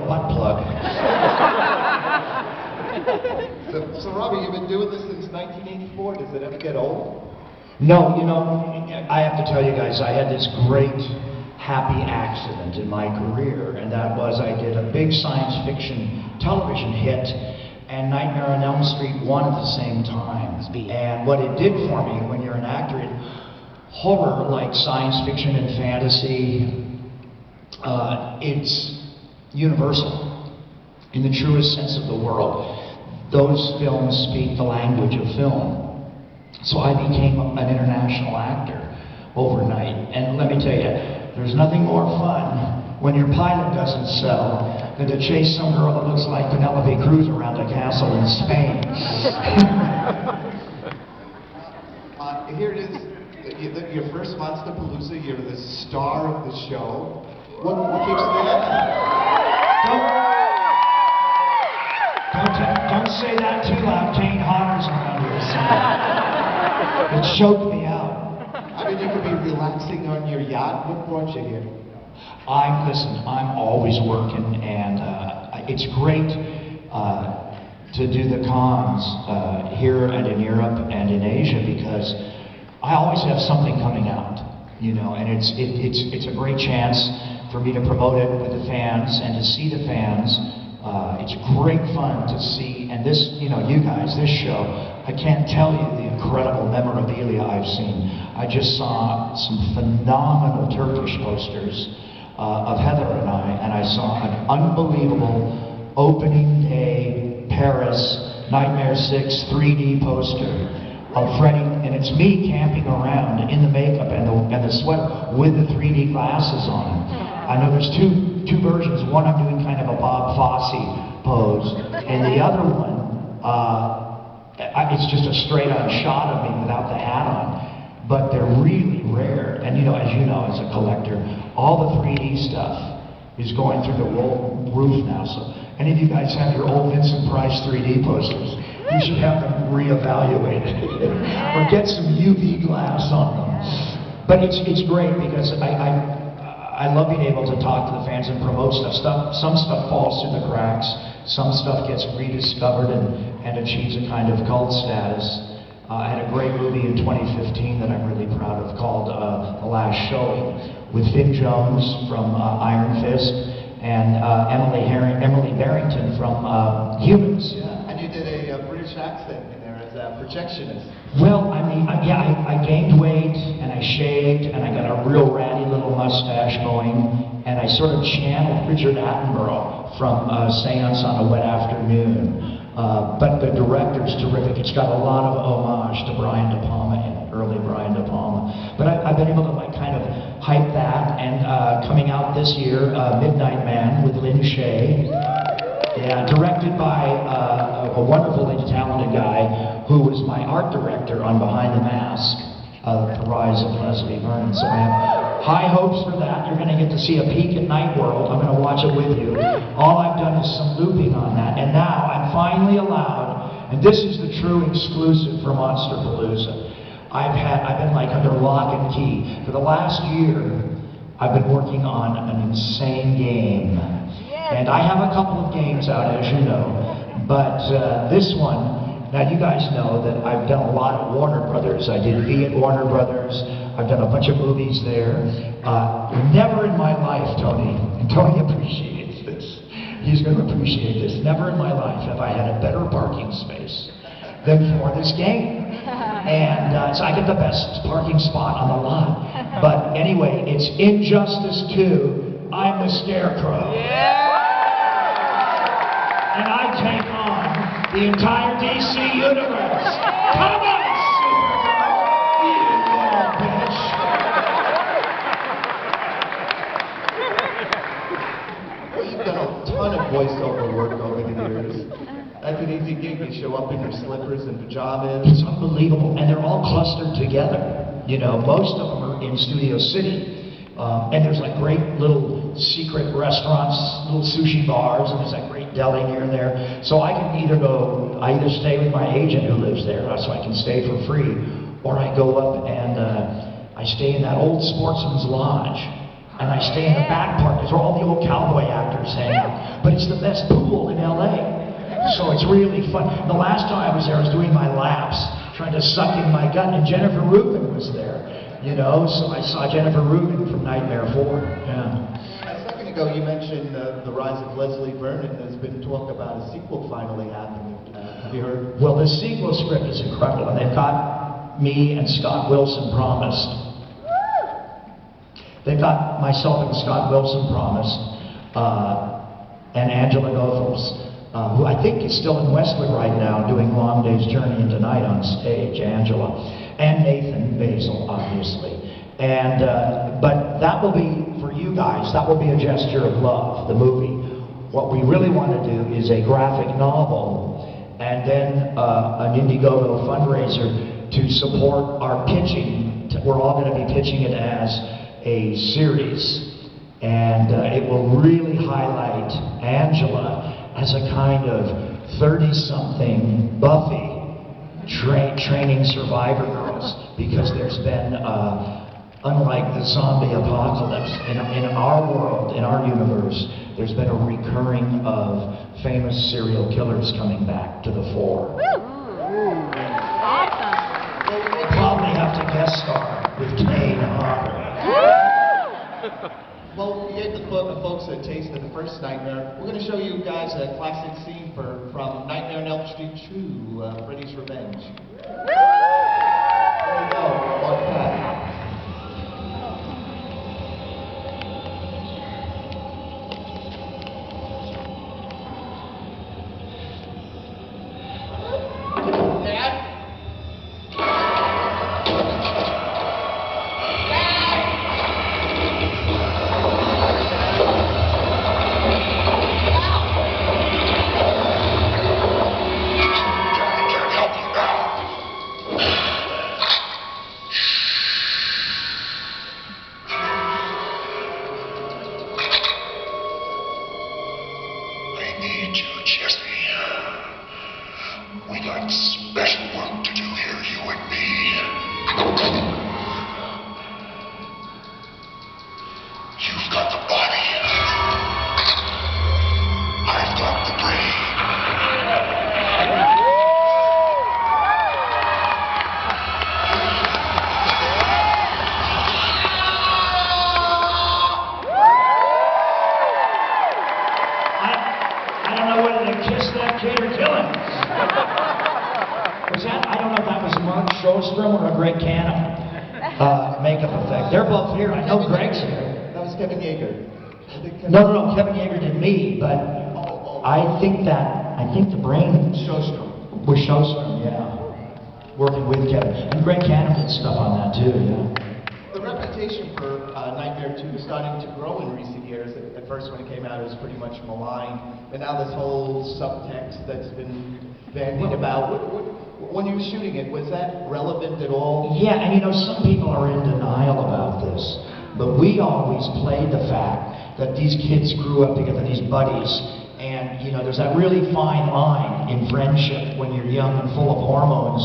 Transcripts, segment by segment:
butt plug. So Robbie, you've been doing this since 1984. Does it ever get old? No, you know, I have to tell you guys, I had this great happy accident in my career, and that was I did a big science fiction television hit and Nightmare on Elm Street 1 at the same time. And what it did for me, when you're an actor in horror like science fiction and fantasy, it's universal in the truest sense of the world. Those films speak the language of film. So I became an international actor overnight. And let me tell you, there's nothing more fun when your pilot doesn't sell than to chase some girl that looks like Penelope Cruz around a castle in Spain. Here it is. Your first Monsterpalooza, you're the star of the show. What keeps you there? Don't say that too loud. Kane Hodder's around here. It choked me out. I mean, you could be relaxing on your yacht. What brought you here? Listen, I'm always working, and it's great to do the cons here and in Europe and in Asia, because I always have something coming out, you know, and it's a great chance for me to promote it with the fans and to see the fans. It's great fun to see, and this, you know, you guys, this show, I can't tell you the incredible memorabilia I've seen. I just saw some phenomenal Turkish posters of Heather and I saw an unbelievable opening day Paris Nightmare 6 3D poster of Freddy, and it's me camping around in the makeup and the sweater with the 3D glasses on. I know there's two versions. One I'm doing kind of a Bob Fosse pose, and the other one, it's just a straight-on shot of me without the hat on. But they're really rare, and you know, as you know, as a collector, all the 3D stuff is going through the roof now. So any of you guys have your old Vincent Price 3D posters, you should have them reevaluated or get some UV glass on them. But it's great because I love being able to talk to the fans and promote stuff. Some stuff falls through the cracks. Some stuff gets rediscovered and achieves a kind of cult status. I had a great movie in 2015 that I'm really proud of called The Last Showing, with Finn Jones from Iron Fist and Emily Barrington from Humans. Yeah, and you did a British accent in there as a projectionist. Well, I mean, I gained weight, and I shaved, and I got a real ratty little mustache going, and I sort of channeled Richard Attenborough from Seance on a Wet Afternoon. But the director's terrific. It's got a lot of homage to Brian De Palma and early Brian De Palma. But I've been able to kind of hype that, and coming out this year, Midnight Man with Lynn Shay. Yeah, directed by a wonderfully talented guy who was my art director on Behind the Mask, The Rise of Leslie Vernon. So I have high hopes for that. You're going to get to see a peek at Night World. I'm going to watch it with you. All I've done is some looping on that. And now I'm finally allowed, and this is the true exclusive for Monsterpalooza. I've been like under lock and key. For the last year, I've been working on an insane game. And I have a couple of games out, as you know, but this one, now you guys know that I've done a lot at Warner Brothers. I did V at Warner Brothers. I've done a bunch of movies there. Never in my life, Tony, and Tony appreciates this. He's going to appreciate this. Never in my life have I had a better parking space than for this game. And so I get the best parking spot on the lot. But anyway, it's Injustice 2. I'm the Scarecrow. And I take on the entire DC universe. Come on, Supergirl! You little bitch! Well, you've done a ton of voiceover work over the years. That's an easy gig. You show up in your slippers and pajamas. It's unbelievable, and they're all clustered together. You know, most of them are in Studio City. And there's like great little secret restaurants, little sushi bars, and there's that great deli near there. So I can either stay with my agent who lives there, so I can stay for free, or I go up and I stay in that old Sportsman's Lodge And I stay in the back part, because where all the old cowboy actors hang out. But it's the best pool in LA. So it's really fun. The last time I was there, I was doing my laps, trying to suck in my gut, and Jennifer Rubin was there. You know, so I saw Jennifer Rubin from Nightmare 4. Yeah. A second ago, you mentioned the rise of Leslie Vernon. There's been talk about a sequel finally happening. Have you heard? Well, the sequel script is incredible, and they've got me and Scott Wilson promised. They've got myself and Scott Wilson promised, and Angela Goethals, who I think is still in Westwood right now doing Long Day's Journey into Night on stage, Angela, and Nathan Basil, obviously. And, but that will be, for you guys, that will be a gesture of love, the movie. What we really want to do is a graphic novel, and then an Indiegogo fundraiser to support our pitching. We're all going to be pitching it as a series, and it will really highlight Angela as a kind of 30-something Buffy training survivor girls, because there's been, unlike the zombie apocalypse, in our world, in our universe, there's been a recurring of famous serial killers coming back to the fore. Awesome. We'll probably have to guest star with Kane Hodder. Well, we gave the folks a taste of the first Nightmare. We're going to show you guys a classic scene from Nightmare on Elm Street 2, Freddy's Revenge. Here we go, Mark Pat. We got special work to do here, you and me. You've got the body. I've got the brain. I don't know whether to kiss that kid or kill him. Was that, I don't know if that was Mark Shostrom or a Greg Cannon makeup effect. They're both here. I know Greg's here. That was Kevin Yeager. No, Kevin Yeager did me, but I think the brain Shostrom. was Shostrom, yeah. Working with Kevin. And Greg Cannon did stuff on that too, yeah. The reputation for Nightmare 2 is starting to grow in recent years. At first, when it came out, it was pretty much maligned. But now this whole subtext that's been bandied about. When you were shooting it, was that relevant at all? Yeah, and you know, some people are in denial about this. But we always played the fact that these kids grew up together, these buddies. And, you know, there's that really fine line in friendship when you're young and full of hormones.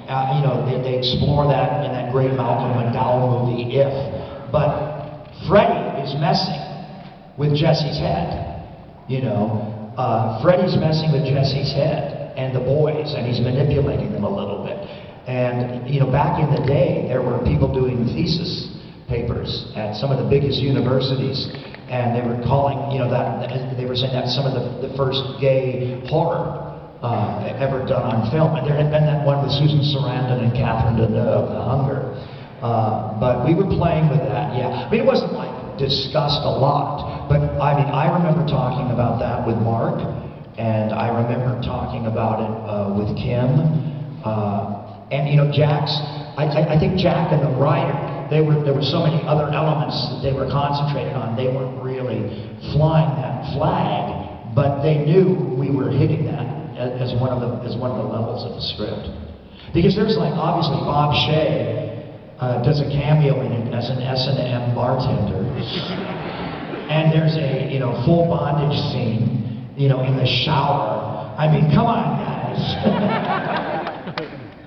You know, they explore that in that great Malcolm McDowell movie, If. But Freddy is messing with Jesse's head, you know. Freddy's messing with Jesse's head and the boys, and he's manipulating them a little bit. And, you know, back in the day, there were people doing thesis papers at some of the biggest universities, and they were calling, you know, that, they were saying that's some of the first gay horror ever done on film. And there had been that one with Susan Sarandon and Catherine Deneuve, The Hunger. But we were playing with that, yeah. I mean, it wasn't like discussed a lot, but I mean, I remember talking about that with Mark, and I remember talking about it with Kim. And, you know, I think Jack and the writer, there were so many other elements that they were concentrated on. They weren't really flying that flag, but they knew we were hitting that as one of the levels of the script. Because there's, like, obviously Bob Shea does a cameo in it as an S&M bartender. And there's a, you know, full bondage scene, you know, in the shower. I mean, come on, guys.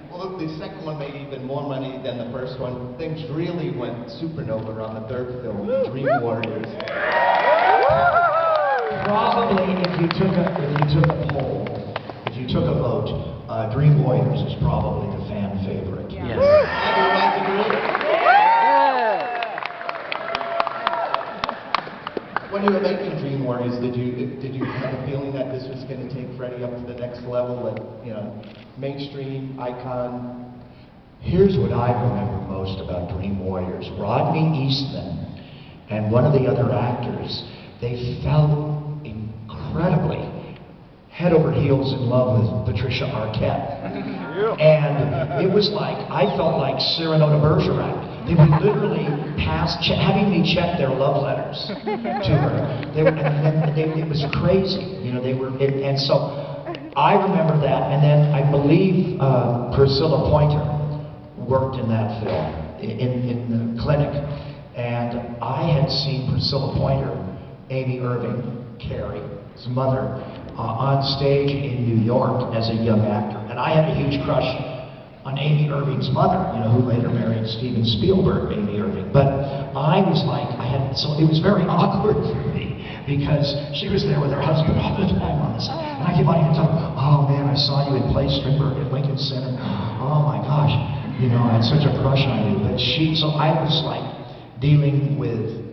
Well, the second one made even more money than the first first one. Things really went supernova on the third film, Dream Warriors. Probably, if you took a poll, if you took a vote, Dream Warriors is probably the fan favorite. Yes. Everyone agree? When you were making Dream Warriors, did you have a feeling that this was going to take Freddy up to the next level, and mainstream icon? Here's what I remember most about Dream Warriors. Rodney Eastman and one of the other actors, they fell incredibly head over heels in love with Patricia Arquette. And it was like, I felt like Cyrano de Bergerac. They would literally having me check their love letters to her. It was crazy, and so I remember that, and then I believe Priscilla Pointer worked in that film, in the clinic, and I had seen Priscilla Pointer, Amy Irving, Carrie's mother, on stage in New York as a young actor, and I had a huge crush on Amy Irving's mother, who later married Steven Spielberg, Amy Irving. But I was like, so it was very awkward for me, because she was there with her husband all the time on the set. And I kept wanting to tell her, oh man, I saw you in Play Strindberg at Lincoln Center. Oh my gosh, I had such a crush on you. But so I was like dealing with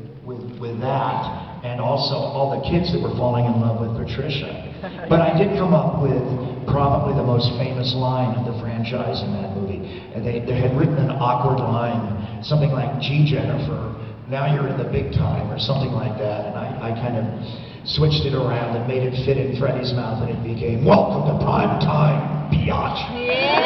that, and also all the kids that were falling in love with Patricia. But I did come up with probably the most famous line of the franchise in that movie. And they had written an awkward line, something like, gee, Jennifer, now you're in the big time, or something like that. And I kind of switched it around and made it fit in Freddy's mouth, and it became, welcome to prime time, biatch.